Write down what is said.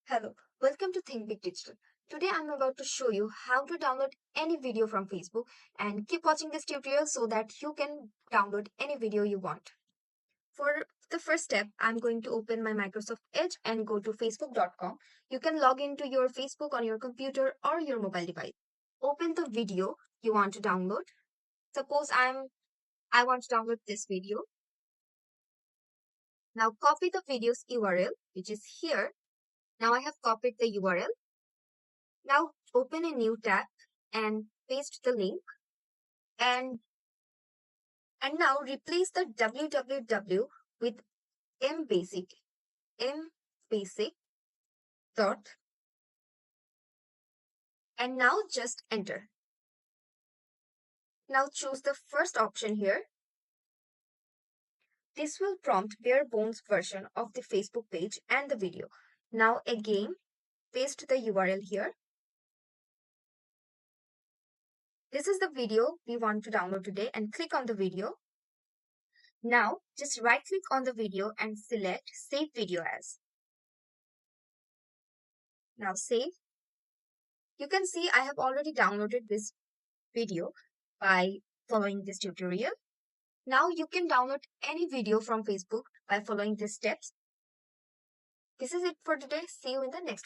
Hello, welcome to Think Big Digital. Today I'm about to show you how to download any video from Facebook, and keep watching this tutorial so that you can download any video you want. For the first step, I'm going to open my Microsoft Edge and go to facebook.com. You can log into your Facebook on your computer or your mobile device. Open the video you want to download. Suppose I want to download this video. Now copy the video's URL, which is here. Now I have copied the URL. Now open a new tab and paste the link, and now replace the www with mbasic dot, and now just enter. Now choose the first option here. This will prompt bare bones version of the Facebook page and the video. Now again paste the URL here. This is the video we want to download today, and click on the video. Now just right click on the video and select Save Video As. Now save. You can see I have already downloaded this video by following this tutorial. Now you can download any video from Facebook by following these steps. This is it for today. See you in the next video.